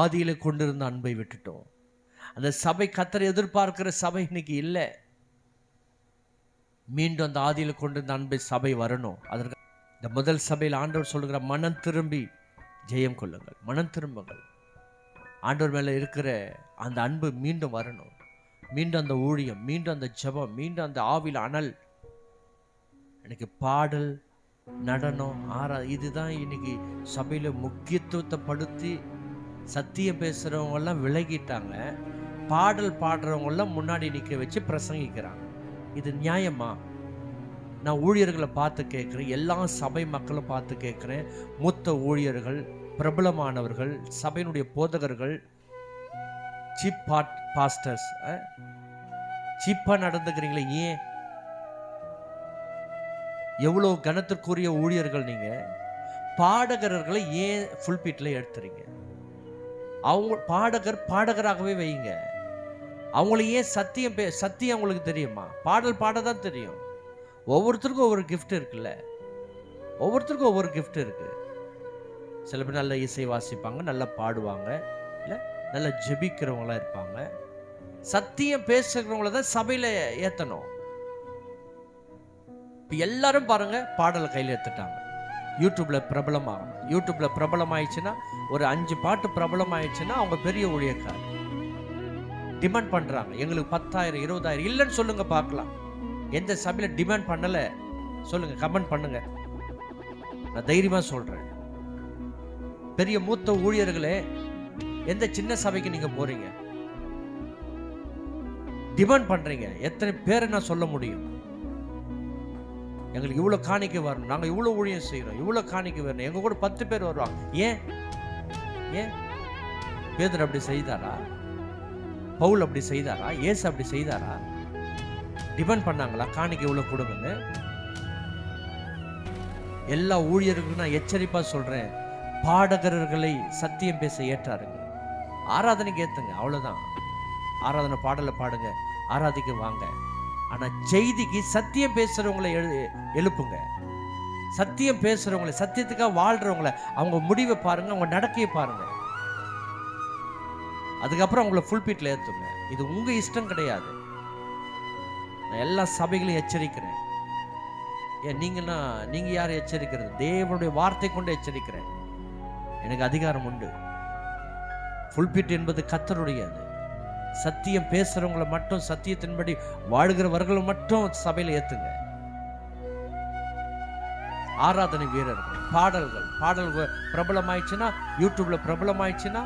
ஆதியில கொண்டிருந்த அன்பை விட்டுட்டோம். அந்த சபை கர்த்தர் எதிர்பார்க்கிற சபை இன்னைக்கு இல்லை. மீண்டும் அந்த ஆதியில கொண்டிருந்த அன்பை சபை வரணும். அதற்கு இந்த முதல் சபையில் ஆண்டவர் சொல்லுகிற மனம் திரும்பி ஜெயம் கொள்ளுங்கள், மனம் திரும்புங்கள். ஆண்டவர் மேல இருக்கிற அந்த அன்பு மீண்டும் வரணும். மீண்டும் அந்த ஊழியம், மீண்டும் அந்த ஜெபம், மீண்டும் அந்த ஆவில அனல். எனக்கு பாடல், நடனம், இதுதான் இன்னைக்கு சபையில முக்கியத்துவத்தை படுத்தி சத்தியம் பேசுறவங்க எல்லாம் விலகிட்டாங்க. பாடல் பாடுறவங்க எல்லாம் முன்னாடி நிக்க வச்சு பிரசங்கிக்கிறாங்க. இது நியாயமா? நான் ஊழியர்களை பார்த்து கேட்கிறேன், எல்லா சபை மக்களும் பார்த்து கேட்கிறேன். மூத்த ஊழியர்கள், பிரபலமானவர்கள், சபையினுடைய போதகர்கள், சீப் பாஸ்டர்ஸ், சீப்பா நடந்துக்கிறீங்களே ஏன்? எவ்வளவு கனத்திற்குரிய ஊழியர்கள் நீங்க. பாடகர்களை ஏன் ஃபுல்பீட்ல எடுத்துறீங்க? அவங்க பாடகராகவே வைங்க. அவங்கள ஏன் சத்தியம் அவங்களுக்கு தெரியுமா? பாடல் பாடதான் தெரியும். ஒவ்வொருத்தருக்கும் ஒவ்வொரு கிஃப்ட் இருக்குல்ல, ஒவ்வொருத்தருக்கும் ஒவ்வொரு கிஃப்ட் இருக்கு. சில பேர் நல்ல இசை வாசிப்பாங்க, நல்லா பாடுவாங்க, இல்லை நல்லா ஜெபிக்கிறவங்களா இருப்பாங்க. சத்தியம் பேசுகிறவங்கள தான் சபையில ஏத்தணும். இப்போ எல்லாரும் பாருங்க பாடலை கையில் எடுத்துட்டாங்க. யூடியூப்ல பிரபலமாகும். யூடியூப்ல பிரபலம் ஆயிடுச்சுன்னா, ஒரு 5 பாட்டு பிரபலம் ஆயிடுச்சுன்னா அவங்க பெரிய ஊழியக்கார். டிமாண்ட் பண்றாங்க, எங்களுக்கு 10,000 20,000 இல்லைன்னு சொல்லுங்க பார்க்கலாம். எந்த சபையில டிமாண்ட் பண்ணல சொல்லுங்க, கமெண்ட் பண்ணுங்க. நான் தைரியமா சொல்றேன். பெரிய மூத்த ஊழியர்களே, எந்த சின்ன சபைக்கு நீங்க போறீங்க? டிமாண்ட் பண்றீங்க. எத்தனை பேரை நான் சொல்ல முடியும்? எங்களுக்கு இவ்வளவு காணிக்கை வரணும், நாங்க இவ்வளவு ஊழியம் செய்யறோம், இவ்வளவு காணிக்கை வரணும். எங்க கூட 10 பேர் வருவாங்க. ஏன் ஏன் பேதுரு அப்படி செய்தாரா? பவுல் அப்படி செய்தாரா? இயேசு அப்படி செய்தாரா? டிபெண்ட் பண்ணாங்களா காணிக்கை இவ்வளவு கொடுங்கன்னு? எல்லா ஊழியர்களுக்கும் நான் எச்சரிப்பா சொல்றேன், பாடகர்களை சத்தியம் பேச ஏற்றாருங்க. ஆராதனைக்கு ஏத்துங்க, அவ்வளவுதான். ஆராதனை பாடலை பாடுங்க, ஆராதிக்க வாங்க. ஆனா செய்திக்கு சத்தியம் பேசுறவங்களை எழுப்புங்க. சத்தியம் பேசுறவங்களை, சத்தியத்துக்காக வாழ்றவங்களை, அவங்க முடிவை பாருங்க, அவங்க நடக்கையை பாருங்க. அதுக்கப்புறம் அவங்கள ஃபுல்பீட்ல ஏத்துங்க. இது உங்க இஷ்டம் கிடையாது. நான் எல்லா சபைகளையும் எச்சரிக்கிறேன். ஏன் நீங்க யாரை எச்சரிக்கிறது? தேவனுடைய வார்த்தை கொண்டு எச்சரிக்கிறேன். எனக்கு அதிகாரம் உண்டு. ஃபுல்பீட் என்பது கர்த்தருடையது. சத்தியம் பேசுறவங்களை மட்டும், சத்தியத்தின்படி வாழ்கிறவர்களை மட்டும் சபையில ஏத்துங்க. ஆராதனை வீரர்கள், பாடல்கள் பிரபலமாயிடுச்சுன்னா, யூடியூப்ல பிரபலமாயிடுச்சுன்னா